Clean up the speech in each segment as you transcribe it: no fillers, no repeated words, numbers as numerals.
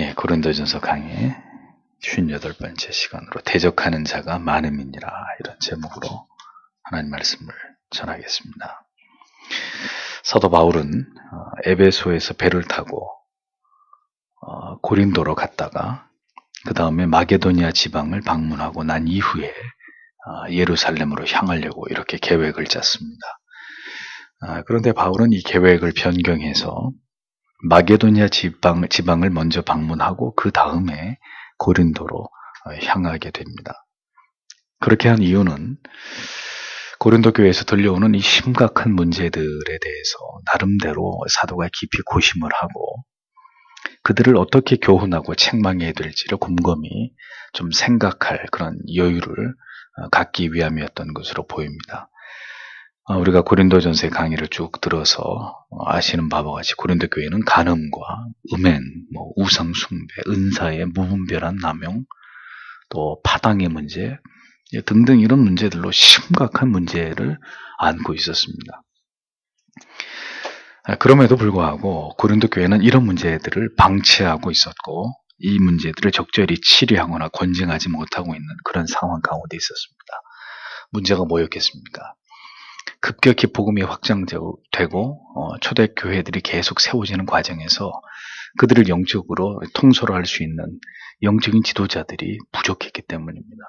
예, 고린도전서 강의 58번째 시간으로 대적하는 자가 많음이니라, 이런 제목으로 하나님 말씀을 전하겠습니다. 사도 바울은 에베소에서 배를 타고 고린도로 갔다가 그 다음에 마게도니아 지방을 방문하고 난 이후에 예루살렘으로 향하려고 이렇게 계획을 짰습니다. 그런데 바울은 이 계획을 변경해서 마게도니아 지방을 먼저 방문하고 그 다음에 고린도로 향하게 됩니다. 그렇게 한 이유는 고린도 교회에서 들려오는 이 심각한 문제들에 대해서 나름대로 사도가 깊이 고심을 하고 그들을 어떻게 교훈하고 책망해야 될지를 곰곰이 좀 생각할 그런 여유를 갖기 위함이었던 것으로 보입니다. 우리가 고린도전서의 강의를 쭉 들어서 아시는 바와 같이 고린도 교회는 간음과 음행, 우상 숭배, 은사의 무분별한 남용, 또 파당의 문제 등등 이런 문제들로 심각한 문제를 안고 있었습니다. 그럼에도 불구하고 고린도 교회는 이런 문제들을 방치하고 있었고 이 문제들을 적절히 치료하거나 권징하지 못하고 있는 그런 상황 가운데 있었습니다. 문제가 뭐였겠습니까? 급격히 복음이 확장되고 초대교회들이 계속 세워지는 과정에서 그들을 영적으로 통솔할 수 있는 영적인 지도자들이 부족했기 때문입니다.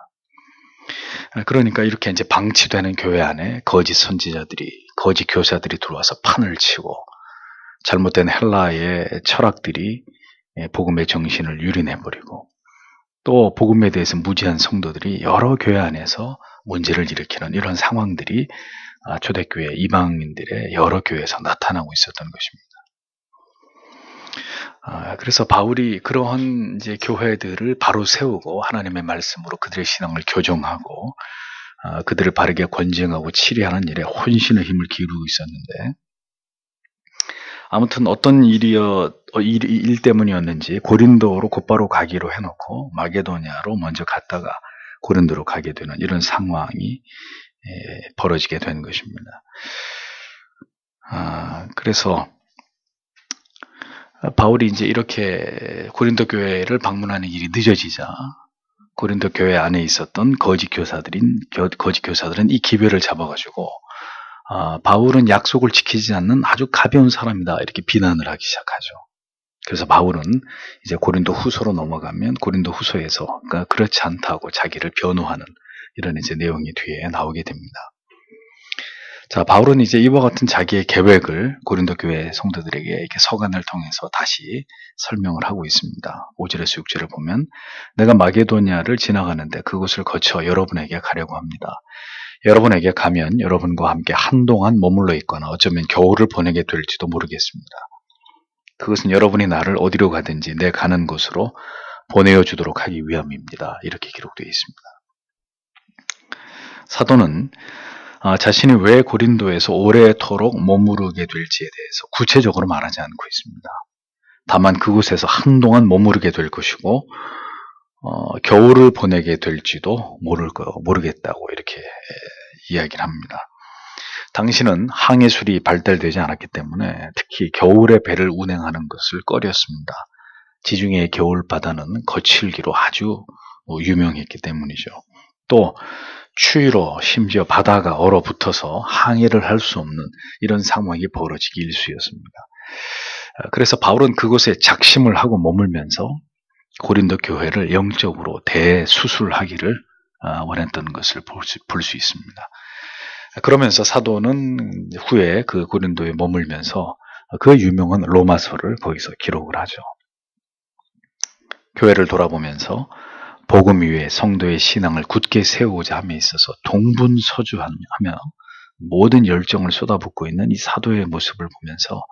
그러니까 이렇게 이제 방치되는 교회 안에 거짓 선지자들이, 거짓 교사들이 들어와서 판을 치고 잘못된 헬라의 철학들이 복음의 정신을 유린해버리고 또 복음에 대해서 무지한 성도들이 여러 교회 안에서 문제를 일으키는 이런 상황들이 초대교회 이방인들의 여러 교회에서 나타나고 있었던 것입니다. 그래서 바울이 그러한 이제 교회들을 바로 세우고 하나님의 말씀으로 그들의 신앙을 교정하고 그들을 바르게 권징하고 치리하는 일에 혼신의 힘을 기울이고 있었는데 아무튼 어떤 일 때문이었는지 고린도로 곧바로 가기로 해놓고 마게도니아로 먼저 갔다가 고린도로 가게 되는 이런 상황이 벌어지게 된 것입니다. 그래서 바울이 이제 이렇게 고린도 교회를 방문하는 일이 늦어지자 고린도 교회 안에 있었던 거짓 교사들은 이 기회를 잡아가지고 바울은 약속을 지키지 않는 아주 가벼운 사람이다 이렇게 비난을 하기 시작하죠. 그래서 바울은 이제 고린도 후서로 넘어가면 고린도 후서에서 그렇지 않다고 자기를 변호하는 이런 이제 내용이 뒤에 나오게 됩니다. 자, 바울은 이제 이와 같은 자기의 계획을 고린도 교회 성도들에게 이렇게 서간을 통해서 다시 설명을 하고 있습니다. 5절에서 6절을 보면 내가 마게도니아를 지나가는데 그곳을 거쳐 여러분에게 가려고 합니다. 여러분에게 가면 여러분과 함께 한동안 머물러 있거나 어쩌면 겨울을 보내게 될지도 모르겠습니다. 그것은 여러분이 나를 어디로 가든지 내 가는 곳으로 보내어 주도록 하기 위함입니다. 이렇게 기록되어 있습니다. 사도는 자신이 왜 고린도에서 오래도록 머무르게 될지에 대해서 구체적으로 말하지 않고 있습니다. 다만 그곳에서 한동안 머무르게 될 것이고 겨울을 보내게 될지도 모르겠다고 이렇게 이야기를 합니다. 당시는 항해술이 발달되지 않았기 때문에 특히 겨울에 배를 운행하는 것을 꺼렸습니다. 지중해의 겨울바다는 거칠기로 아주 유명했기 때문이죠. 또 추위로 심지어 바다가 얼어붙어서 항해를 할 수 없는 이런 상황이 벌어지기 일쑤였습니다. 그래서 바울은 그곳에 작심을 하고 머물면서 고린도 교회를 영적으로 대수술하기를 원했던 것을 볼 수 있습니다. 그러면서 사도는 후에 그 고린도에 머물면서 그 유명한 로마서를 거기서 기록을 하죠. 교회를 돌아보면서 복음 위에 성도의 신앙을 굳게 세우고자 함에 있어서 동분서주하며 모든 열정을 쏟아붓고 있는 이 사도의 모습을 보면서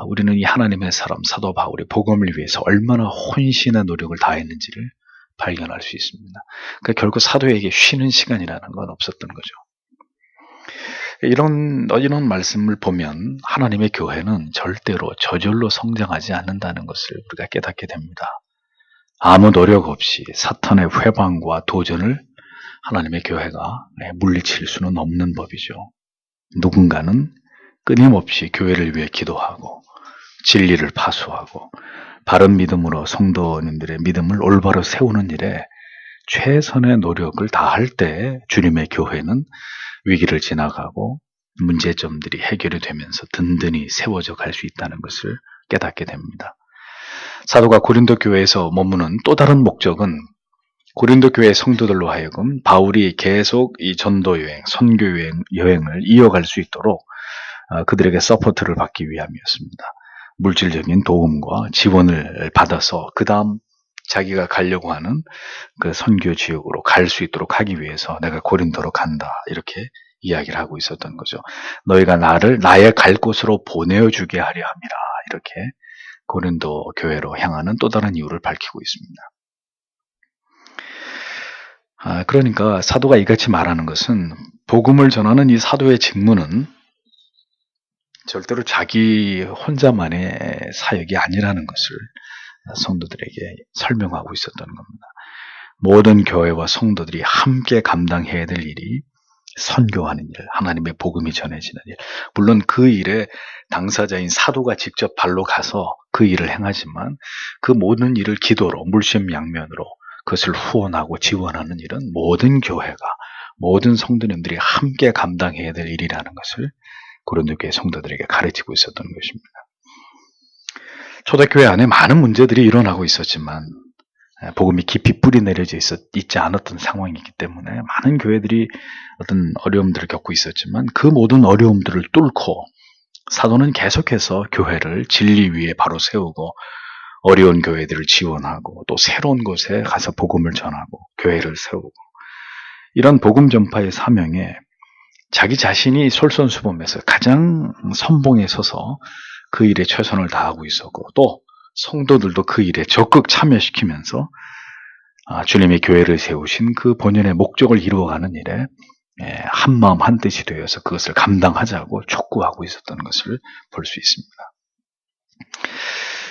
우리는 이 하나님의 사람 사도 바울이 복음을 위해서 얼마나 혼신의 노력을 다했는지를 발견할 수 있습니다. 그러니까 결국 사도에게 쉬는 시간이라는 건 없었던 거죠. 이런 말씀을 보면 하나님의 교회는 절대로 저절로 성장하지 않는다는 것을 우리가 깨닫게 됩니다. 아무 노력 없이 사탄의 회방과 도전을 하나님의 교회가 물리칠 수는 없는 법이죠. 누군가는 끊임없이 교회를 위해 기도하고 진리를 파수하고 바른 믿음으로 성도님들의 믿음을 올바로 세우는 일에 최선의 노력을 다할 때 주님의 교회는 위기를 지나가고 문제점들이 해결이 되면서 든든히 세워져 갈 수 있다는 것을 깨닫게 됩니다. 사도가 고린도 교회에서 머무는 또 다른 목적은 고린도 교회 성도들로 하여금 바울이 계속 이 전도 여행, 선교 여행을 이어갈 수 있도록 그들에게 서포트를 받기 위함이었습니다. 물질적인 도움과 지원을 받아서 그 다음 자기가 가려고 하는 그 선교 지역으로 갈 수 있도록 하기 위해서 내가 고린도로 간다 이렇게 이야기를 하고 있었던 거죠. 너희가 나를 나의 갈 곳으로 보내어주게 하려 함이라 이렇게 고린도 교회로 향하는 또 다른 이유를 밝히고 있습니다. 그러니까 사도가 이같이 말하는 것은 복음을 전하는 이 사도의 직무는 절대로 자기 혼자만의 사역이 아니라는 것을 성도들에게 설명하고 있었던 겁니다. 모든 교회와 성도들이 함께 감당해야 될 일이 선교하는 일, 하나님의 복음이 전해지는 일. 물론 그 일에 당사자인 사도가 직접 발로 가서 그 일을 행하지만 그 모든 일을 기도로 물심양면으로 그것을 후원하고 지원하는 일은 모든 교회가, 모든 성도님들이 함께 감당해야 될 일이라는 것을 고린도 교회 성도들에게 가르치고 있었던 것입니다. 초대교회 안에 많은 문제들이 일어나고 있었지만 복음이 깊이 뿌리 내려져 있지 않았던 상황이기 때문에 많은 교회들이 어떤 어려움들을 겪고 있었지만 그 모든 어려움들을 뚫고 사도는 계속해서 교회를 진리 위에 바로 세우고 어려운 교회들을 지원하고 또 새로운 곳에 가서 복음을 전하고 교회를 세우고 이런 복음 전파의 사명에 자기 자신이 솔선수범해서 가장 선봉에 서서 그 일에 최선을 다하고 있었고 또 성도들도 그 일에 적극 참여시키면서 주님의 교회를 세우신 그 본연의 목적을 이루어가는 일에 한마음 한뜻이 되어서 그것을 감당하자고 촉구하고 있었던 것을 볼 수 있습니다.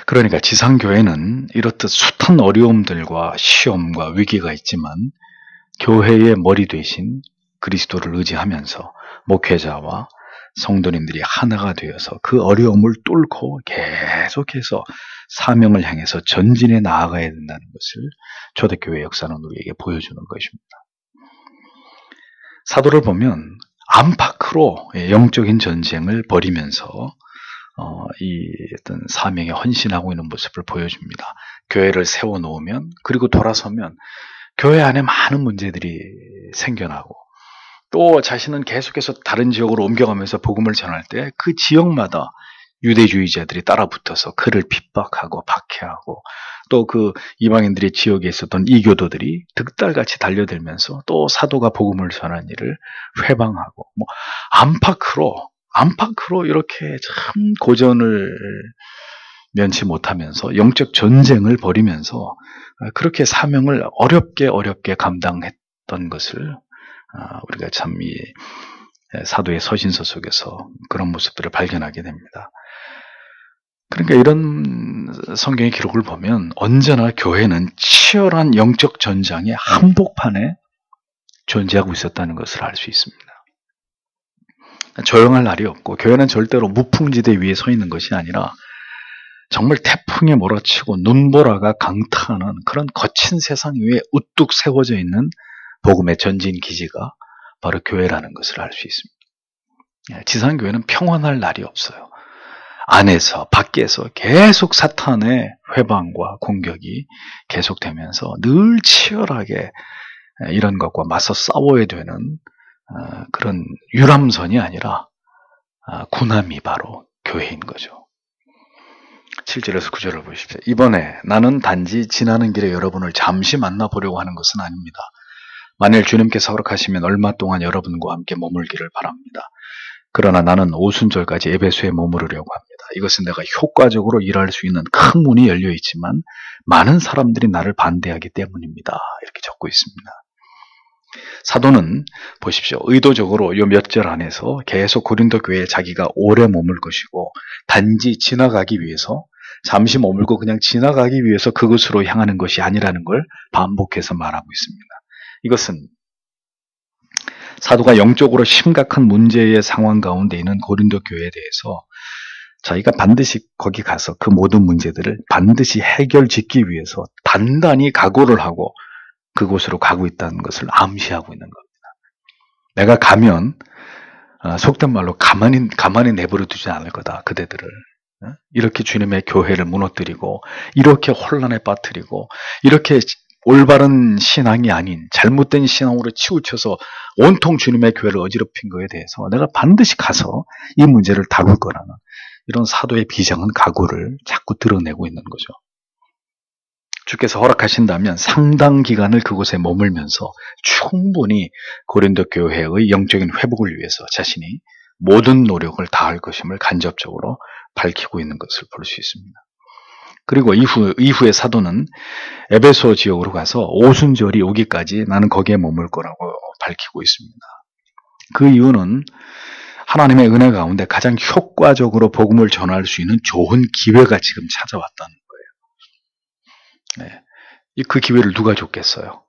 그러니까 지상교회는 이렇듯 숱한 어려움들과 시험과 위기가 있지만 교회의 머리 되신 그리스도를 의지하면서 목회자와 성도님들이 하나가 되어서 그 어려움을 뚫고 계속해서 사명을 향해서 전진해 나아가야 된다는 것을 초대교회 역사는 우리에게 보여주는 것입니다. 사도를 보면 안팎으로 영적인 전쟁을 벌이면서 이 어떤 사명에 헌신하고 있는 모습을 보여줍니다. 교회를 세워놓으면 그리고 돌아서면 교회 안에 많은 문제들이 생겨나고 또 자신은 계속해서 다른 지역으로 옮겨가면서 복음을 전할 때 그 지역마다 유대주의자들이 따라붙어서 그를 핍박하고 박해하고 또 그 이방인들의 지역에 있었던 이교도들이 득달같이 달려들면서 또 사도가 복음을 전하는 일을 회방하고 안팎으로 이렇게 참 고전을 면치 못하면서 영적 전쟁을 벌이면서 그렇게 사명을 어렵게 감당했던 것을 우리가 참 이 사도의 서신서 속에서 그런 모습들을 발견하게 됩니다. 그러니까 이런 성경의 기록을 보면 언제나 교회는 치열한 영적 전장의 한복판에 존재하고 있었다는 것을 알 수 있습니다. 조용할 날이 없고 교회는 절대로 무풍지대 위에 서 있는 것이 아니라 정말 태풍에 몰아치고 눈보라가 강타하는 그런 거친 세상 위에 우뚝 세워져 있는 복음의 전진 기지가 바로 교회라는 것을 알 수 있습니다. 지상교회는 평안할 날이 없어요. 안에서 밖에서 계속 사탄의 회방과 공격이 계속되면서 늘 치열하게 이런 것과 맞서 싸워야 되는 그런 유람선이 아니라 군함이 바로 교회인 거죠. 7절에서 9절을 보십시오. 이번에 나는 단지 지나는 길에 여러분을 잠시 만나보려고 하는 것은 아닙니다. 만일 주님께서 허락하시면 얼마 동안 여러분과 함께 머물기를 바랍니다. 그러나 나는 오순절까지 에베소에 머무르려고 합니다. 이것은 내가 효과적으로 일할 수 있는 큰 문이 열려 있지만 많은 사람들이 나를 반대하기 때문입니다. 이렇게 적고 있습니다. 사도는 보십시오. 의도적으로 이 몇 절 안에서 계속 고린도 교회에 자기가 오래 머물 것이고 단지 지나가기 위해서 잠시 머물고 그냥 지나가기 위해서 그곳으로 향하는 것이 아니라는 걸 반복해서 말하고 있습니다. 이것은 사도가 영적으로 심각한 문제의 상황 가운데 있는 고린도 교회에 대해서 자기가 반드시 거기 가서 그 모든 문제들을 반드시 해결짓기 위해서 단단히 각오를 하고 그곳으로 가고 있다는 것을 암시하고 있는 겁니다. 내가 가면 속된 말로 가만히 내버려 두지 않을 거다. 그대들을. 이렇게 주님의 교회를 무너뜨리고 이렇게 혼란에 빠뜨리고 이렇게 올바른 신앙이 아닌 잘못된 신앙으로 치우쳐서 온통 주님의 교회를 어지럽힌 거에 대해서 내가 반드시 가서 이 문제를 다룰 거라는 이런 사도의 비장한 각오를 자꾸 드러내고 있는 거죠. 주께서 허락하신다면 상당 기간을 그곳에 머물면서 충분히 고린도 교회의 영적인 회복을 위해서 자신이 모든 노력을 다할 것임을 간접적으로 밝히고 있는 것을 볼 수 있습니다. 그리고 이후에 사도는 에베소 지역으로 가서 오순절이 오기까지 나는 거기에 머물 거라고 밝히고 있습니다. 그 이유는 하나님의 은혜 가운데 가장 효과적으로 복음을 전할 수 있는 좋은 기회가 지금 찾아왔다는 거예요. 네. 그 기회를 누가 줬겠어요?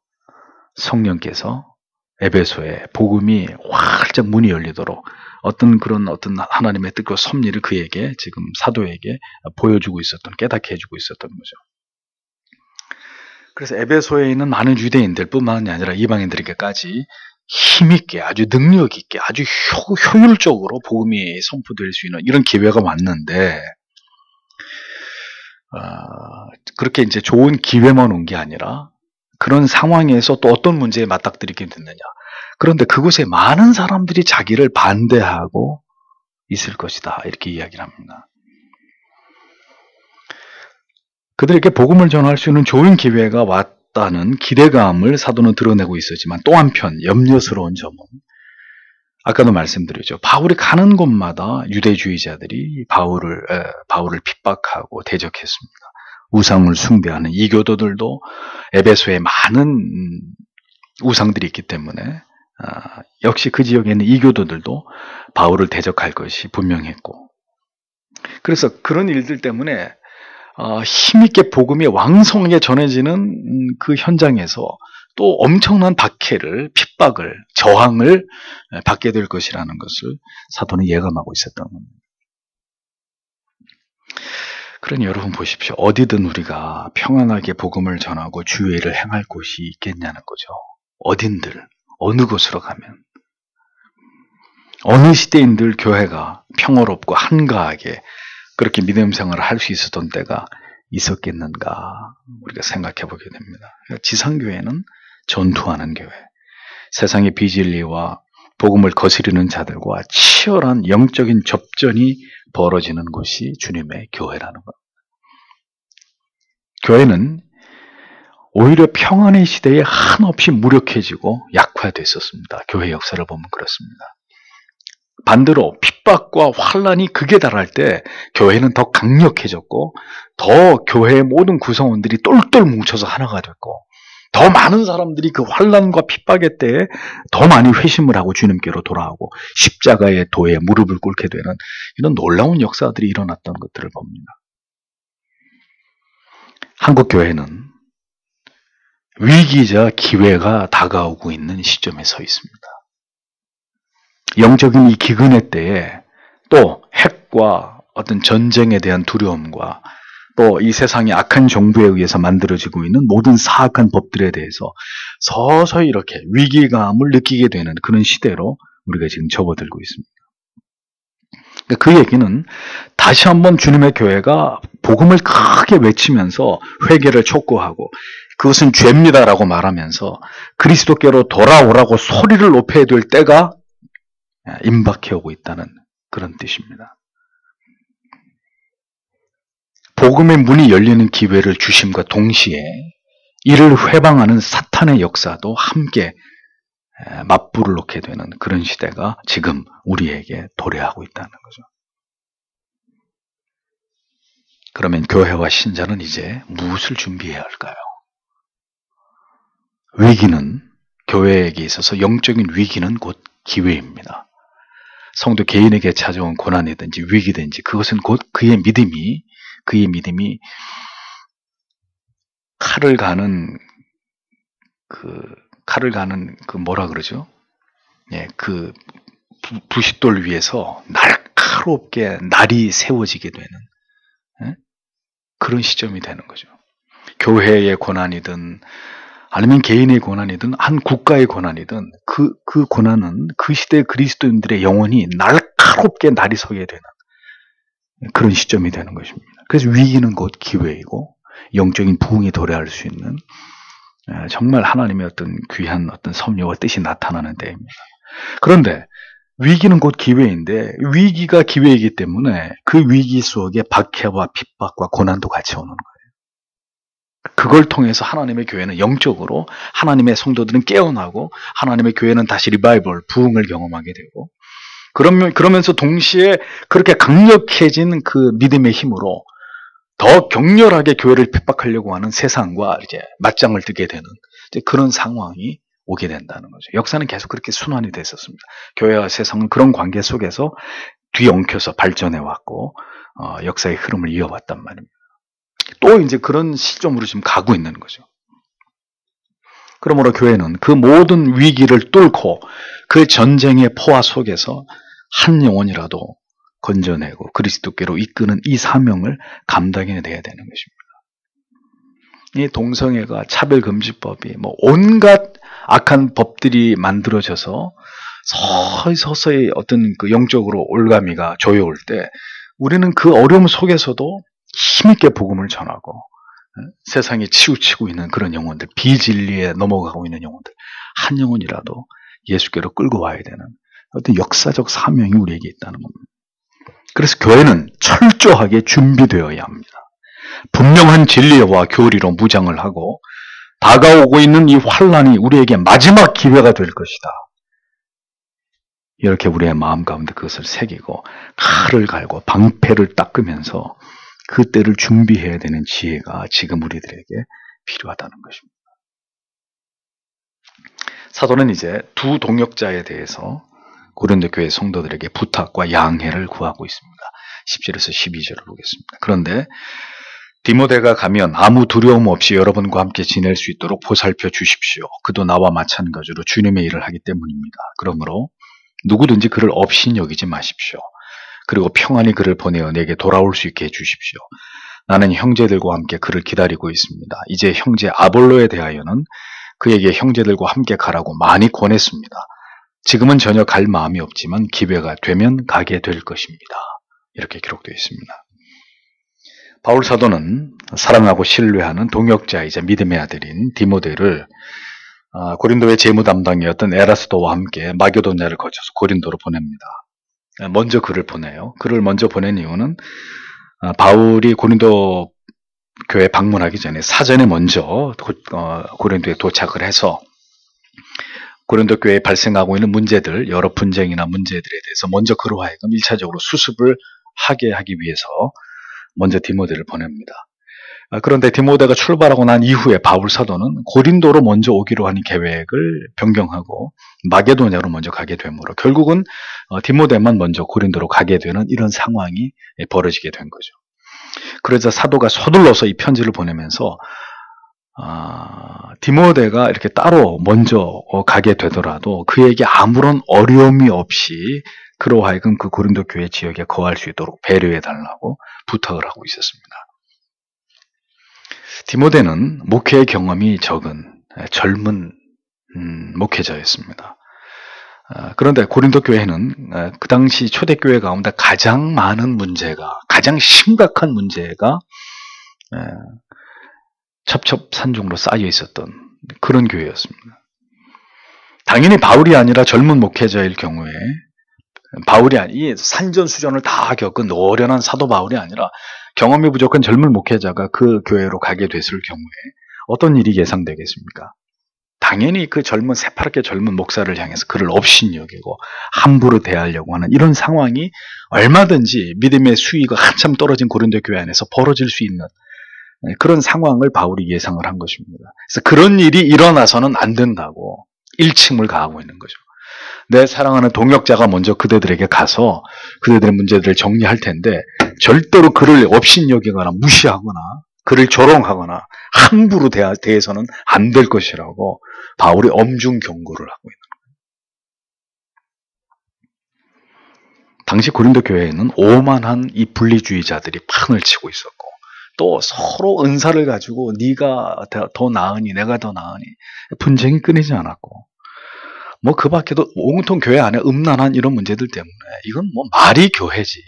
성령께서 에베소에 복음이 활짝 문이 열리도록 어떤 하나님의 뜻과 섭리를 그에게 지금 사도에게 보여주고 있었던, 깨닫게 해주고 있었던 거죠. 그래서 에베소에 있는 많은 유대인들 뿐만이 아니라 이방인들에게까지 힘있게, 아주 능력있게, 아주 효율적으로 복음이 선포될 수 있는 이런 기회가 왔는데, 그렇게 이제 좋은 기회만 온 게 아니라 그런 상황에서 또 어떤 문제에 맞닥뜨리게 됐느냐. 그런데 그곳에 많은 사람들이 자기를 반대하고 있을 것이다. 이렇게 이야기를 합니다. 그들에게 복음을 전할 수 있는 좋은 기회가 왔다는 기대감을 사도는 드러내고 있었지만 또 한편 염려스러운 점은 아까도 말씀드렸죠. 바울이 가는 곳마다 유대주의자들이 바울을 핍박하고 대적했습니다. 우상을 숭배하는 이교도들도 에베소에 많은 우상들이 있기 때문에 역시 그 지역에 있는 이교도들도 바울을 대적할 것이 분명했고, 그래서 그런 일들 때문에 힘있게 복음이 왕성하게 전해지는 그 현장에서 또 엄청난 박해를, 핍박을, 저항을 받게 될 것이라는 것을 사도는 예감하고 있었던 겁니다. 그러니 여러분 보십시오. 어디든 우리가 평안하게 복음을 전하고 주의 일을 행할 곳이 있겠냐는 거죠. 어딘들, 어느 곳으로 가면. 어느 시대인들 교회가 평화롭고 한가하게 그렇게 믿음 생활을 할 수 있었던 때가 있었겠는가 우리가 생각해 보게 됩니다. 지상교회는 전투하는 교회, 세상의 비진리와 복음을 거스르는 자들과 치열한 영적인 접전이 벌어지는 곳이 주님의 교회라는 것. 교회는 오히려 평안의 시대에 한없이 무력해지고 약화됐었습니다. 교회 역사를 보면 그렇습니다. 반대로 핍박과 환란이 극에 달할 때 교회는 더 강력해졌고 더 교회의 모든 구성원들이 똘똘 뭉쳐서 하나가 됐고 더 많은 사람들이 그 환란과 핍박의 때에 더 많이 회심을 하고 주님께로 돌아오고 십자가의 도에 무릎을 꿇게 되는 이런 놀라운 역사들이 일어났던 것들을 봅니다. 한국 교회는 위기이자 기회가 다가오고 있는 시점에 서 있습니다. 영적인 이 기근의 때에 또 핵과 어떤 전쟁에 대한 두려움과 또 이 세상의 악한 정부에 의해서 만들어지고 있는 모든 사악한 법들에 대해서 서서히 이렇게 위기감을 느끼게 되는 그런 시대로 우리가 지금 접어들고 있습니다. 그 얘기는 다시 한번 주님의 교회가 복음을 크게 외치면서 회개를 촉구하고 그것은 죄입니다라고 말하면서 그리스도께로 돌아오라고 소리를 높여야 될 때가 임박해 오고 있다는 그런 뜻입니다. 복음의 문이 열리는 기회를 주심과 동시에 이를 회방하는 사탄의 역사도 함께 맞불을 놓게 되는 그런 시대가 지금 우리에게 도래하고 있다는 거죠. 그러면 교회와 신자는 이제 무엇을 준비해야 할까요? 위기는, 교회에게 있어서 영적인 위기는 곧 기회입니다. 성도 개인에게 찾아온 고난이든지 위기든지 그것은 곧 그의 믿음이 칼을 가는 뭐라 그러죠? 예, 그 부싯돌 위에서 날카롭게 날이 세워지게 되는 그런 시점이 되는 거죠. 교회의 고난이든 아니면 개인의 고난이든 한 국가의 고난이든 그 고난은 그 시대 그리스도인들의 영혼이 날카롭게 날이 서게 되는 그런 시점이 되는 것입니다. 그래서 위기는 곧 기회이고 영적인 부흥이 도래할 수 있는 정말 하나님의 어떤 귀한 어떤 섭리와 뜻이 나타나는 때입니다. 그런데 위기는 곧 기회인데 위기가 기회이기 때문에 그 위기 속에 박해와 핍박과 고난도 같이 오는 거예요. 그걸 통해서 하나님의 교회는 영적으로 하나님의 성도들은 깨어나고 하나님의 교회는 다시 리바이벌, 부흥을 경험하게 되고 그러면서 동시에 그렇게 강력해진 그 믿음의 힘으로 더 격렬하게 교회를 핍박하려고 하는 세상과 이제 맞짱을 뜨게 되는 그런 상황이 오게 된다는 거죠. 역사는 계속 그렇게 순환이 됐었습니다. 교회와 세상은 그런 관계 속에서 뒤엉켜서 발전해 왔고 역사의 흐름을 이어왔단 말입니다. 또 이제 그런 시점으로 지금 가고 있는 거죠. 그러므로 교회는 그 모든 위기를 뚫고 그 전쟁의 포화 속에서 한 영혼이라도 건져내고 그리스도께로 이끄는 이 사명을 감당해내야 되는 것입니다. 이 동성애가 차별금지법이 온갖 악한 법들이 만들어져서 서서히 어떤 그 영적으로 올가미가 조여올 때 우리는 그 어려움 속에서도 힘있게 복음을 전하고 세상에 치우치고 있는 그런 영혼들, 비진리에 넘어가고 있는 영혼들 한 영혼이라도 예수께로 끌고 와야 되는 어떤 역사적 사명이 우리에게 있다는 겁니다. 그래서 교회는 철저하게 준비되어야 합니다. 분명한 진리와 교리로 무장을 하고 다가오고 있는 이 환란이 우리에게 마지막 기회가 될 것이다. 이렇게 우리의 마음 가운데 그것을 새기고 칼을 갈고 방패를 닦으면서 그 때를 준비해야 되는 지혜가 지금 우리들에게 필요하다는 것입니다. 사도는 이제 두 동역자에 대해서 고린도 교회 성도들에게 부탁과 양해를 구하고 있습니다. 10절에서 12절을 보겠습니다. 그런데 디모데가 가면 아무 두려움 없이 여러분과 함께 지낼 수 있도록 보살펴 주십시오. 그도 나와 마찬가지로 주님의 일을 하기 때문입니다. 그러므로 누구든지 그를 업신여기지 마십시오. 그리고 평안히 그를 보내어 내게 돌아올 수 있게 해주십시오. 나는 형제들과 함께 그를 기다리고 있습니다. 이제 형제 아볼로에 대하여는 그에게 형제들과 함께 가라고 많이 권했습니다. 지금은 전혀 갈 마음이 없지만 기회가 되면 가게 될 것입니다. 이렇게 기록되어 있습니다. 바울 사도는 사랑하고 신뢰하는 동역자이자 믿음의 아들인 디모데를 고린도의 재무 담당이었던 에라스도와 함께 마게도냐를 거쳐서 고린도로 보냅니다. 먼저 그를 보내요. 그를 먼저 보낸 이유는 바울이 고린도 교회 방문하기 전에 사전에 먼저 고린도에 도착을 해서 고린도 교회에 발생하고 있는 문제들, 여러 분쟁이나 문제들에 대해서 먼저 그로 하여금 1차적으로 수습을 하게 하기 위해서 먼저 디모데를 보냅니다. 그런데 디모데가 출발하고 난 이후에 바울 사도는 고린도로 먼저 오기로 하는 계획을 변경하고 마게도냐로 먼저 가게 되므로 결국은 디모데만 먼저 고린도로 가게 되는 이런 상황이 벌어지게 된 거죠. 그래서 사도가 서둘러서 이 편지를 보내면서 디모데가 이렇게 따로 먼저 가게 되더라도 그에게 아무런 어려움이 없이 그로 하여금 그 고린도 교회 지역에 거할 수 있도록 배려해 달라고 부탁을 하고 있었습니다. 디모데는 목회의 경험이 적은 젊은 목회자였습니다. 그런데 고린도 교회는 그 당시 초대교회 가운데 가장 많은 문제가, 가장 심각한 문제가 첩첩산중으로 쌓여 있었던 그런 교회였습니다. 당연히 바울이 아니라 젊은 목회자일 경우에 이 산전수전을 다 겪은 노련한 사도 바울이 아니라 경험이 부족한 젊은 목회자가 그 교회로 가게 됐을 경우에 어떤 일이 예상되겠습니까? 당연히 그 새파랗게 젊은 목사를 향해서 그를 업신여기고 함부로 대하려고 하는 이런 상황이 얼마든지 믿음의 수위가 한참 떨어진 고린도 교회 안에서 벌어질 수 있는 그런 상황을 바울이 예상을 한 것입니다. 그래서 그런 일이 일어나서는 안 된다고 일침을 가하고 있는 거죠. 내 사랑하는 동역자가 먼저 그대들에게 가서 그대들의 문제들을 정리할 텐데 절대로 그를 업신여기거나 무시하거나 그를 조롱하거나 함부로 대해서는 안 될 것이라고 바울이 엄중 경고를 하고 있는 당시 고린도 교회에는 오만한 이 분리주의자들이 판을 치고 있었고, 또 서로 은사를 가지고 네가 더 나으니 내가 더 나으니 분쟁이 끊이지 않았고, 뭐 그 밖에도 온통 교회 안에 음란한 이런 문제들 때문에 이건 뭐 말이 교회지,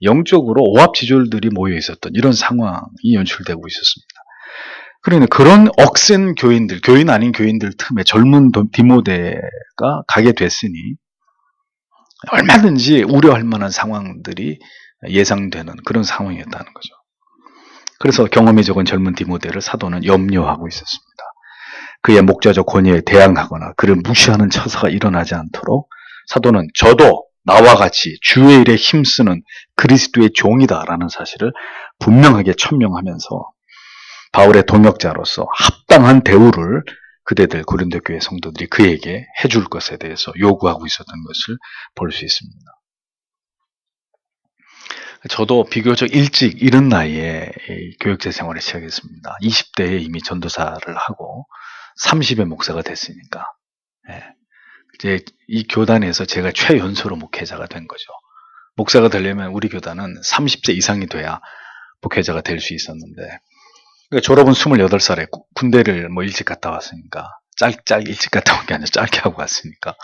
영적으로 오합지졸들이 모여 있었던 이런 상황이 연출되고 있었습니다. 그러니 그런 억센 교인들, 교인 아닌 교인들 틈에 젊은 디모데가 가게 됐으니 얼마든지 우려할 만한 상황들이 예상되는 그런 상황이었다는 거죠. 그래서 경험이 적은 젊은 디모데를 사도는 염려하고 있었습니다. 그의 목자적 권위에 대항하거나 그를 무시하는 처사가 일어나지 않도록 사도는 저도 나와 같이 주의 일에 힘쓰는 그리스도의 종이다라는 사실을 분명하게 천명하면서 바울의 동역자로서 합당한 대우를 그대들 고린도 교회 성도들이 그에게 해줄 것에 대해서 요구하고 있었던 것을 볼 수 있습니다. 저도 비교적 일찍 이른 나이에 교육자 생활을 시작했습니다. 20대에 이미 전도사를 하고 30에 목사가 됐으니까, 이제 이 교단에서 제가 최연소로 목회자가 된 거죠. 목사가 되려면 우리 교단은 30세 이상이 돼야 목회자가 될 수 있었는데, 그러니까 졸업은 28살에 군대를 뭐 일찍 갔다 왔으니까, 일찍 갔다 온 게 아니라 짧게 하고 왔으니까,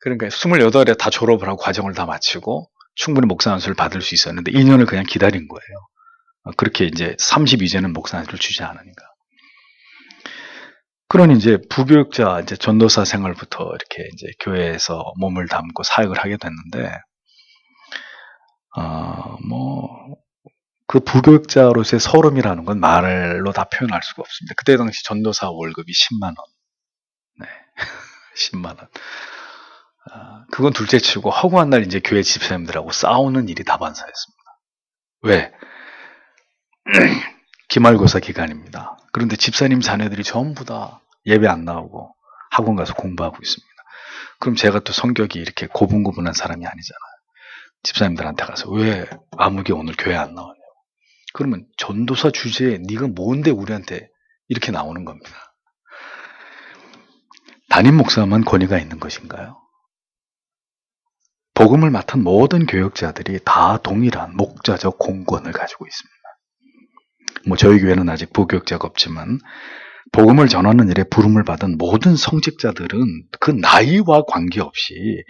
그러니까 28에 다 졸업을 하고 과정을 다 마치고 충분히 목사 안수를 받을 수 있었는데 2년을 그냥 기다린 거예요. 그렇게 이제 32제는 목사 안수를 주지 않으니까. 그러니 이제 부교육자, 이제 전도사 생활부터 이렇게 이제 교회에서 몸을 담고 사역을 하게 됐는데, 그 부교육자로서의 서름이라는 건 말로 다 표현할 수가 없습니다. 그때 당시 전도사 월급이 10만 원. 네. 10만 원. 그건 둘째 치고 허구한 날 이제 교회 집사님들하고 싸우는 일이 다반사였습니다. 왜? 기말고사 기간입니다. 그런데 집사님 자녀들이 전부 다 예배 안 나오고 학원 가서 공부하고 있습니다. 그럼 제가 또 성격이 이렇게 고분고분한 사람이 아니잖아요. 집사님들한테 가서 왜 아무개 오늘 교회 안 나오냐고. 그러면 전도사 주제에 네가 뭔데 우리한테 이렇게 나오는 겁니다. 담임 목사만 권위가 있는 것인가요? 복음을 맡은 모든 교역자들이 다 동일한 목자적 공권을 가지고 있습니다. 뭐 저희 교회는 아직 부교역자가 없지만 복음을 전하는 일에 부름을 받은 모든 성직자들은 그 나이와 관계없이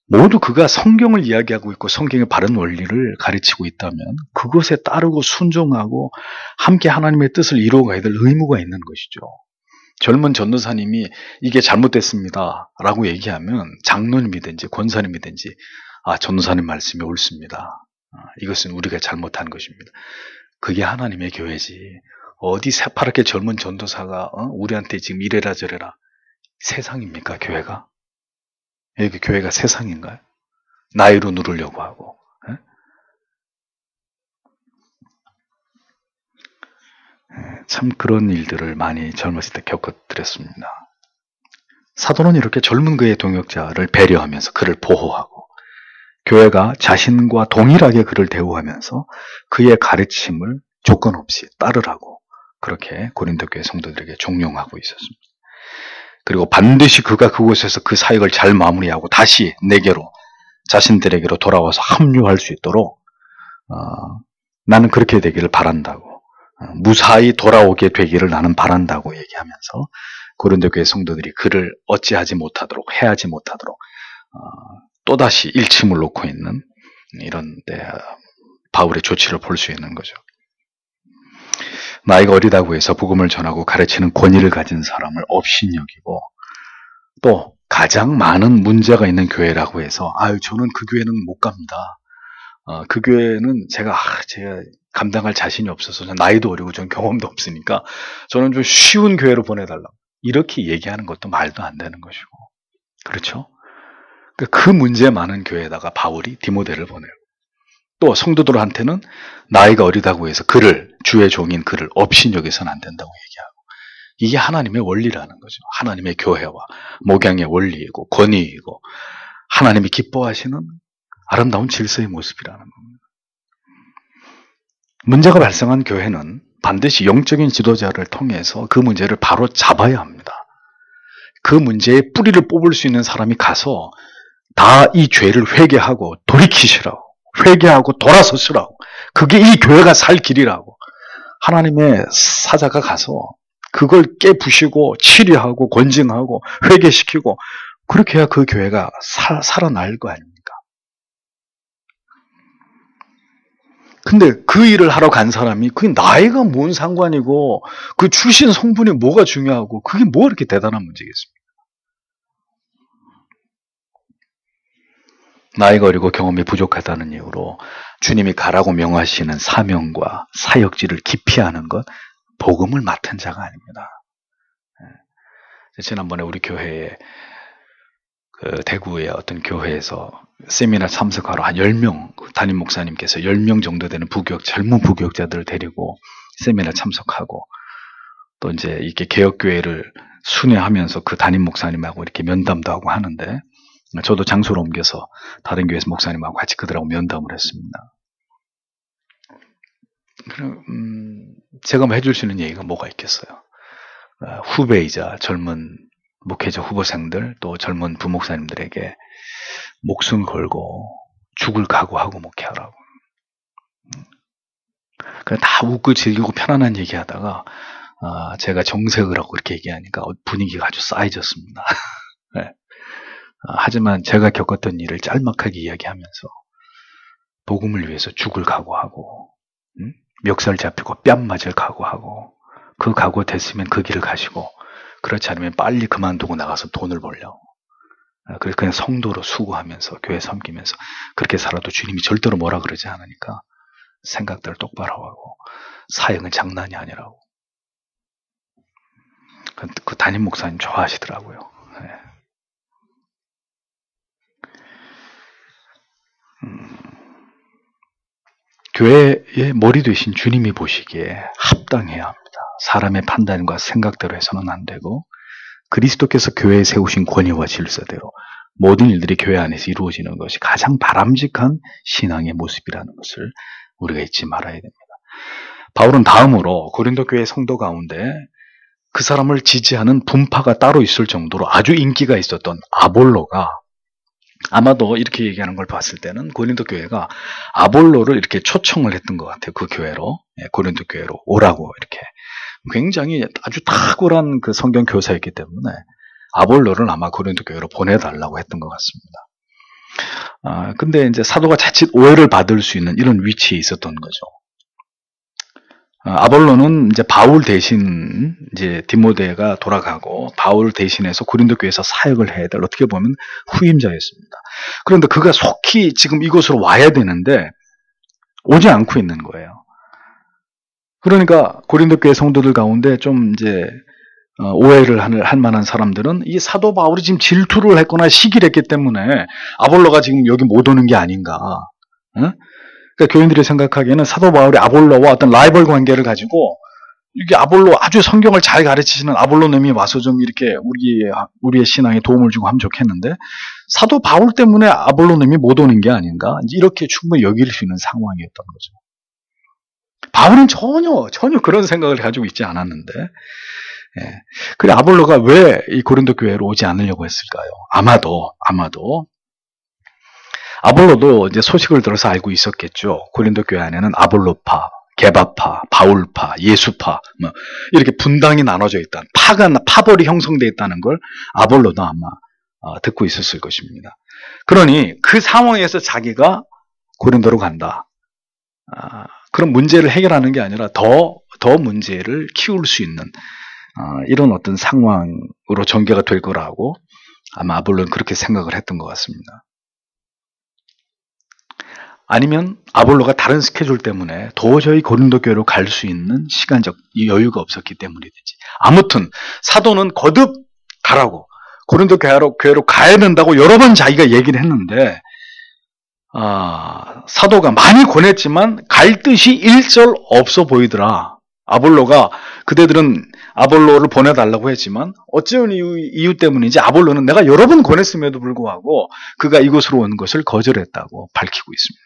모두 그가 성경을 이야기하고 있고 성경의 바른 원리를 가르치고 있다면 그것에 따르고 순종하고 함께 하나님의 뜻을 이루어가야 될 의무가 있는 것이죠. 젊은 전도사님이 이게 잘못됐습니다 라고 얘기하면 장로님이든지 권사님이든지 전도사님 말씀이 옳습니다. 이것은 우리가 잘못한 것입니다. 그게 하나님의 교회지. 어디 새파랗게 젊은 전도사가 우리한테 지금 이래라 저래라. 세상입니까 교회가? 여기 교회가 세상인가요? 나이로 누르려고 하고. 참 그런 일들을 많이 젊었을 때 겪어드렸습니다. 사도는 이렇게 젊은 그의 동역자를 배려하면서 그를 보호하고 교회가 자신과 동일하게 그를 대우하면서 그의 가르침을 조건 없이 따르라고 그렇게 고린도 교회 성도들에게 종용하고 있었습니다. 그리고 반드시 그가 그곳에서 그 사역을 잘 마무리하고 다시 내게로 자신들에게로 돌아와서 합류할 수 있도록 나는 그렇게 되기를 바란다고 무사히 돌아오게 되기를 나는 바란다고 얘기하면서 고린도 교회 성도들이 그를 어찌하지 못하도록 해하지 못하도록 또다시 일침을 놓고 있는 이런 바울의 조치를 볼 수 있는 거죠. 나이가 어리다고 해서 복음을 전하고 가르치는 권위를 가진 사람을 업신여기고 또 가장 많은 문제가 있는 교회라고 해서 저는 그 교회는 못 갑니다. 그 교회는 제가 감당할 자신이 없어서 나이도 어리고 전 경험도 없으니까 저는 좀 쉬운 교회로 보내달라고 이렇게 얘기하는 것도 말도 안 되는 것이고 그렇죠? 그 문제 많은 교회에다가 바울이 디모데를 보내요. 또 성도들한테는 나이가 어리다고 해서 그를 주의 종인 그를 업신여겨서는 안 된다고 얘기하고 이게 하나님의 원리라는 거죠. 하나님의 교회와 목양의 원리이고 권위이고 하나님이 기뻐하시는 아름다운 질서의 모습이라는 겁니다. 문제가 발생한 교회는 반드시 영적인 지도자를 통해서 그 문제를 바로 잡아야 합니다. 그 문제의 뿌리를 뽑을 수 있는 사람이 가서 다 이 죄를 회개하고 돌이키시라고, 회개하고 돌아서시라고, 그게 이 교회가 살 길이라고 하나님의 사자가 가서 그걸 깨부시고 치료하고 권징하고 회개시키고 그렇게 해야 그 교회가 살아날 거 아닙니까? 근데 그 일을 하러 간 사람이 그게 나이가 뭔 상관이고 그 출신 성분이 뭐가 중요하고 그게 뭐 이렇게 대단한 문제겠습니까? 나이가 어리고 경험이 부족하다는 이유로 주님이 가라고 명하시는 사명과 사역지를 기피하는 것, 복음을 맡은 자가 아닙니다. 지난번에 우리 교회에 그 대구의 어떤 교회에서 세미나 참석하러 한 10명, 담임 목사님께서 10명 정도 되는 젊은 부교육자들을 데리고 세미나 참석하고 또 이제 이렇게 개혁교회를 순회하면서 그 담임 목사님하고 이렇게 면담도 하고 하는데 저도 장소를 옮겨서 다른 교회에서 목사님하고 같이 그들하고 면담을 했습니다. 제가 뭐 해줄 수 있는 얘기가 뭐가 있겠어요? 후배이자 젊은 목회자 후보생들 또 젊은 부목사님들에게 목숨 걸고 죽을 각오하고 목회하라고. 그냥 다 웃고 즐기고 편안한 얘기하다가 제가 정색을 하고 이렇게 얘기하니까 분위기가 아주 싸해졌습니다. 네. 하지만 제가 겪었던 일을 짤막하게 이야기하면서 복음을 위해서 죽을 각오하고 멱살 잡히고 뺨 맞을 각오하고 그 각오 됐으면 그 길을 가시고 그렇지 않으면 빨리 그만두고 나가서 돈을 벌려고. 그래서 그냥 성도로 수고하면서 교회 섬기면서 그렇게 살아도 주님이 절대로 뭐라 그러지 않으니까 생각들을 똑바로 하고 사역은 장난이 아니라고. 그 담임 목사님 좋아하시더라고요. 네. 교회의 머리 되신 주님이 보시기에 합당해야 합니다. 사람의 판단과 생각대로 해서는 안 되고 그리스도께서 교회에 세우신 권위와 질서대로 모든 일들이 교회 안에서 이루어지는 것이 가장 바람직한 신앙의 모습이라는 것을 우리가 잊지 말아야 됩니다. 바울은 다음으로 고린도 교회 성도 가운데 그 사람을 지지하는 분파가 따로 있을 정도로 아주 인기가 있었던 아볼로가 아마도 이렇게 얘기하는 걸 봤을 때는 고린도 교회가 아볼로를 이렇게 초청을 했던 것 같아요. 그 교회로, 고린도 교회로 오라고 이렇게. 굉장히 아주 탁월한 그 성경 교사였기 때문에 아볼로를 아마 고린도 교회로 보내달라고 했던 것 같습니다. 근데 이제 사도가 자칫 오해를 받을 수 있는 이런 위치에 있었던 거죠. 아볼로는 이제 바울 대신 이제 디모데가 돌아가고 바울 대신해서 고린도 교회에서 사역을 해야 될 어떻게 보면 후임자였습니다. 그런데 그가 속히 지금 이곳으로 와야 되는데 오지 않고 있는 거예요. 그러니까 고린도 교회 성도들 가운데 좀 이제 오해를 할 만한 사람들은 이 사도 바울이 지금 질투를 했거나 시기를 했기 때문에 아볼로가 지금 여기 못 오는 게 아닌가. 그러니까 교인들이 생각하기에는 사도 바울이 아볼로와 어떤 라이벌 관계를 가지고 이게 아볼로 아주 성경을 잘 가르치시는 아볼로님이 와서 좀 이렇게 우리의 신앙에 도움을 주고 하면 좋겠는데 사도 바울 때문에 아볼로님이 못 오는 게 아닌가 이렇게 충분히 여길 수 있는 상황이었던 거죠. 바울은 전혀 그런 생각을 가지고 있지 않았는데 그래 아볼로가 왜 이 고린도 교회로 오지 않으려고 했을까요? 아마도 아볼로도 이제 소식을 들어서 알고 있었겠죠. 고린도 교회 안에는 아볼로파, 게바파, 바울파, 예수파 뭐 이렇게 분당이 나눠져 있다. 파벌이 형성되어 있다는 걸 아볼로도 아마 듣고 있었을 것입니다. 그러니 그 상황에서 자기가 고린도로 간다. 그런 문제를 해결하는 게 아니라 더 문제를 키울 수 있는 이런 어떤 상황으로 전개가 될 거라고 아마 아볼로는 그렇게 생각을 했던 것 같습니다. 아니면 아볼로가 다른 스케줄 때문에 도저히 고린도 교회로 갈 수 있는 시간적 여유가 없었기 때문이든지 아무튼 사도는 거듭 가라고 고린도 교회로 가야 된다고 여러 번 자기가 얘기를 했는데 사도가 많이 권했지만 갈 뜻이 일절 없어 보이더라. 아볼로가 그대들은 아볼로를 보내달라고 했지만 어찌한 이유 때문인지 아볼로는 내가 여러 번 권했음에도 불구하고 그가 이곳으로 온 것을 거절했다고 밝히고 있습니다.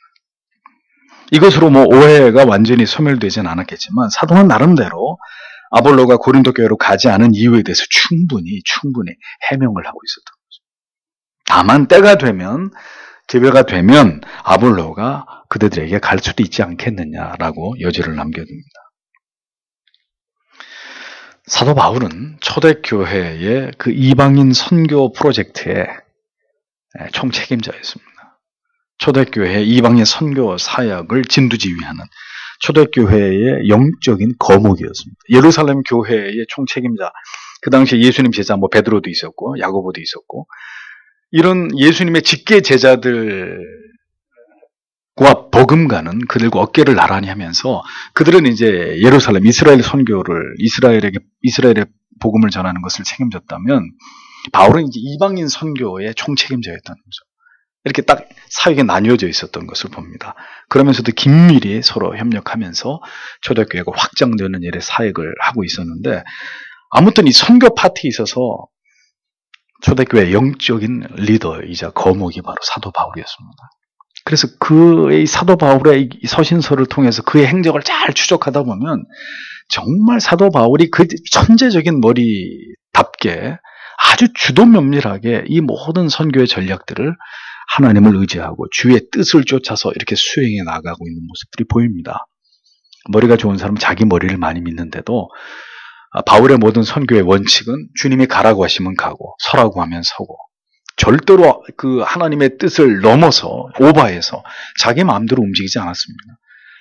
이것으로 뭐 오해가 완전히 소멸되진 않았겠지만 사도는 나름대로 아볼로가 고린도 교회로 가지 않은 이유에 대해서 충분히 해명을 하고 있었던 거죠. 다만 때가 되면, 기회가 되면 아볼로가 그들에게 갈 수도 있지 않겠느냐라고 여지를 남겨둡니다. 사도 바울은 초대교회의 그 이방인 선교 프로젝트의 총책임자였습니다. 초대교회의 이방인 선교 사역을 진두지휘하는 초대교회의 영적인 거목이었습니다. 예루살렘 교회의 총책임자, 그 당시에 예수님 제자 베드로도 있었고 야고보도 있었고, 이런 예수님의 직계 제자들과 버금가는 그들과 어깨를 나란히 하면서 그들은 이제 예루살렘 이스라엘 선교를 이스라엘의 복음을 전하는 것을 책임졌다면, 바울은 이제 이방인 선교의 총책임자였다는 거죠. 이렇게 딱 사역에 나뉘어져 있었던 것을 봅니다. 그러면서도 긴밀히 서로 협력하면서 초대교회가 확장되는 일에 사역을 하고 있었는데, 아무튼 이 선교 파티에 있어서 초대교회의 영적인 리더이자 거목이 바로 사도 바울이었습니다. 그래서 그의 사도 바울의 서신서를 통해서 그의 행적을 잘 추적하다 보면 정말 사도 바울이 그 천재적인 머리답게 아주 주도 면밀하게 이 모든 선교의 전략들을 하나님을 의지하고 주의 뜻을 쫓아서 이렇게 수행해 나가고 있는 모습들이 보입니다. 머리가 좋은 사람은 자기 머리를 많이 믿는데도 바울의 모든 선교의 원칙은 주님이 가라고 하시면 가고 서라고 하면 서고, 절대로 그 하나님의 뜻을 넘어서 오버해서 자기 마음대로 움직이지 않았습니다.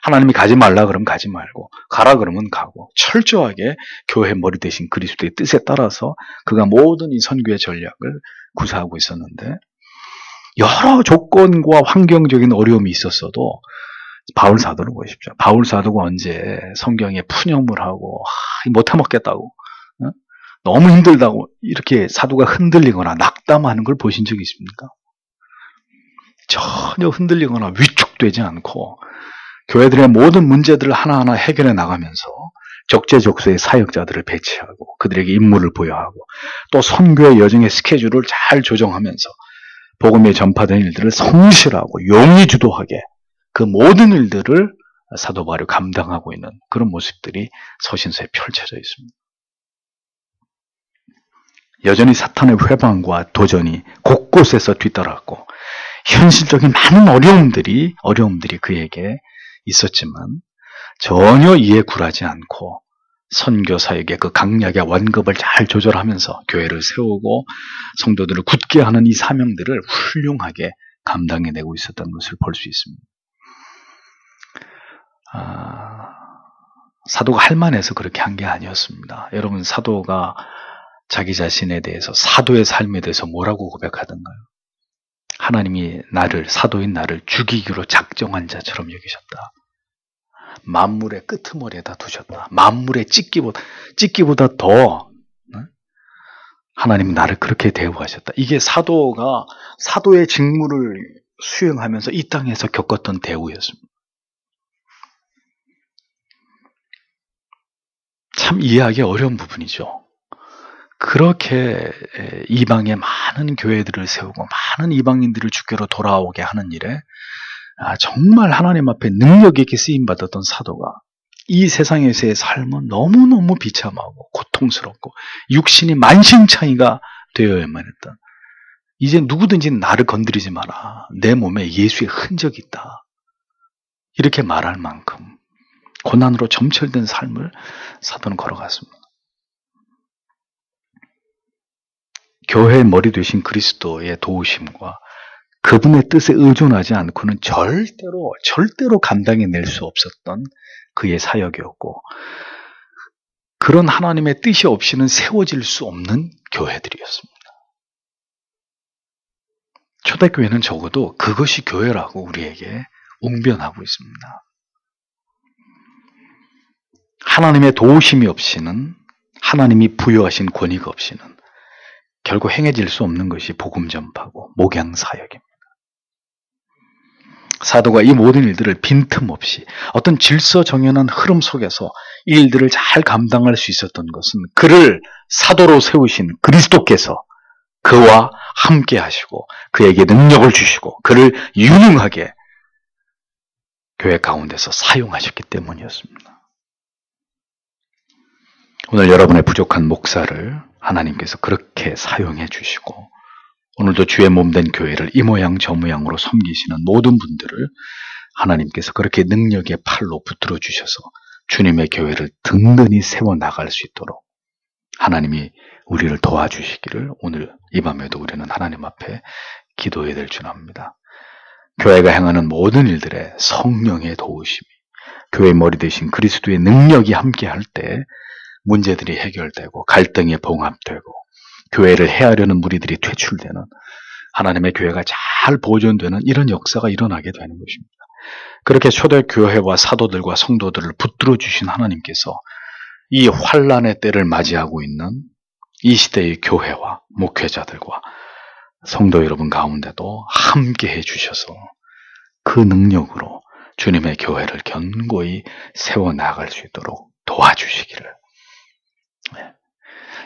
하나님이 가지 말라 그러면 가지 말고 가라 그러면 가고, 철저하게 교회 머리 대신 그리스도의 뜻에 따라서 그가 모든 이 선교의 전략을 구사하고 있었는데, 여러 조건과 환경적인 어려움이 있었어도 바울 사도를 보십시오. 바울 사도가 언제 성경에 푸념을 하고 못해 먹겠다고, 너무 힘들다고 이렇게 사도가 흔들리거나 낙담하는 걸 보신 적이 있습니까? 전혀 흔들리거나 위축되지 않고 교회들의 모든 문제들을 하나하나 해결해 나가면서 적재적소의 사역자들을 배치하고 그들에게 임무를 부여하고, 또 선교의 여정의 스케줄을 잘 조정하면서 복음의 전파된 일들을 성실하고 용의 주도하게 그 모든 일들을 사도 바울이 감당하고 있는 그런 모습들이 서신서에 펼쳐져 있습니다. 여전히 사탄의 회방과 도전이 곳곳에서 뒤따랐고 현실적인 많은 어려움들이 그에게 있었지만 전혀 이에 굴하지 않고 선교 사역의 그 강약의 완급을 잘 조절하면서 교회를 세우고 성도들을 굳게 하는 이 사명들을 훌륭하게 감당해내고 있었던 것을 볼 수 있습니다. 사도가 할 만해서 그렇게 한 게 아니었습니다. 여러분, 사도가 자기 자신에 대해서, 사도의 삶에 대해서 뭐라고 고백하던가요? 하나님이 사도인 나를 죽이기로 작정한 자처럼 여기셨다. 만물의 끄트머리에다 두셨다. 만물의 찢기보다 더 하나님은 나를 그렇게 대우하셨다. 이게 사도가 사도의 직무를 수행하면서 이 땅에서 겪었던 대우였습니다. 참 이해하기 어려운 부분이죠. 그렇게 이방의 많은 교회들을 세우고 많은 이방인들을 주교로 돌아오게 하는 일에 정말 하나님 앞에 능력 있게 쓰임받았던 사도가 이 세상에서의 삶은 너무너무 비참하고 고통스럽고 육신이 만신창이가 되어야만 했던, 이제 누구든지 나를 건드리지 마라, 내 몸에 예수의 흔적이 있다, 이렇게 말할 만큼 고난으로 점철된 삶을 사도는 걸어갔습니다. 교회의 머리 되신 그리스도의 도우심과 그분의 뜻에 의존하지 않고는 절대로 감당해낼 수 없었던 그의 사역이었고, 그런 하나님의 뜻이 없이는 세워질 수 없는 교회들이었습니다. 초대교회는 적어도 그것이 교회라고 우리에게 웅변하고 있습니다. 하나님의 도우심이 없이는, 하나님이 부여하신 권위가 없이는 결국 행해질 수 없는 것이 복음 전파고 목양 사역입니다. 사도가 이 모든 일들을 빈틈없이 어떤 질서 정연한 흐름 속에서 이 일들을 잘 감당할 수 있었던 것은 그를 사도로 세우신 그리스도께서 그와 함께 하시고 그에게 능력을 주시고 그를 유능하게 교회 가운데서 사용하셨기 때문이었습니다. 오늘 여러분의 부족한 목사를 하나님께서 그렇게 사용해 주시고 오늘도 주의 몸된 교회를 이 모양 저 모양으로 섬기시는 모든 분들을 하나님께서 그렇게 능력의 팔로 붙들어 주셔서 주님의 교회를 든든히 세워나갈 수 있도록 하나님이 우리를 도와주시기를 오늘 이 밤에도 우리는 하나님 앞에 기도해야 될 줄 압니다. 교회가 행하는 모든 일들에 성령의 도우심이, 교회의 머리 대신 그리스도의 능력이 함께할 때 문제들이 해결되고 갈등이 봉합되고 교회를 해하려는 무리들이 퇴출되는, 하나님의 교회가 잘 보존되는 이런 역사가 일어나게 되는 것입니다. 그렇게 초대교회와 사도들과 성도들을 붙들어 주신 하나님께서 이 환란의 때를 맞이하고 있는 이 시대의 교회와 목회자들과 성도 여러분 가운데도 함께해 주셔서 그 능력으로 주님의 교회를 견고히 세워나갈 수 있도록 도와주시기를.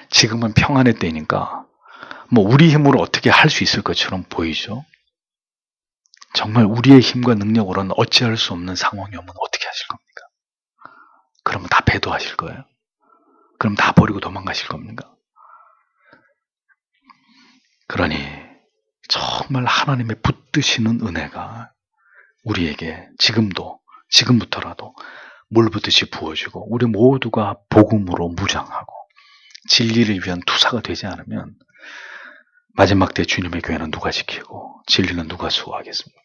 지금은 평안의 때니까 우리 힘으로 어떻게 할 수 있을 것처럼 보이죠? 정말 우리의 힘과 능력으로는 어찌할 수 없는 상황이 오면 어떻게 하실 겁니까? 그러면 다 배도하실 거예요? 그럼 다 버리고 도망가실 겁니까? 그러니 정말 하나님의 붙드시는 은혜가 우리에게 지금부터라도 물붓듯이 부어지고 우리 모두가 복음으로 무장하고 진리를 위한 투사가 되지 않으면 마지막 때 주님의 교회는 누가 지키고 진리는 누가 수호하겠습니까?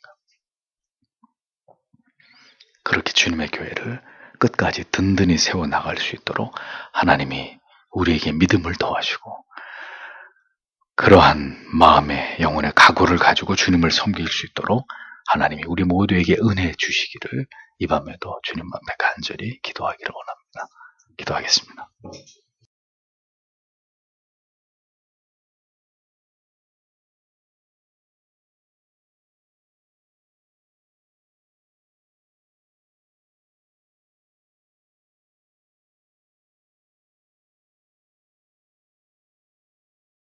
그렇게 주님의 교회를 끝까지 든든히 세워나갈 수 있도록 하나님이 우리에게 믿음을 더하시고 그러한 마음의 영혼의 각오를 가지고 주님을 섬길 수 있도록 하나님이 우리 모두에게 은혜 주시기를 이 밤에도 주님 앞에 간절히 기도하기를 원합니다. 기도하겠습니다.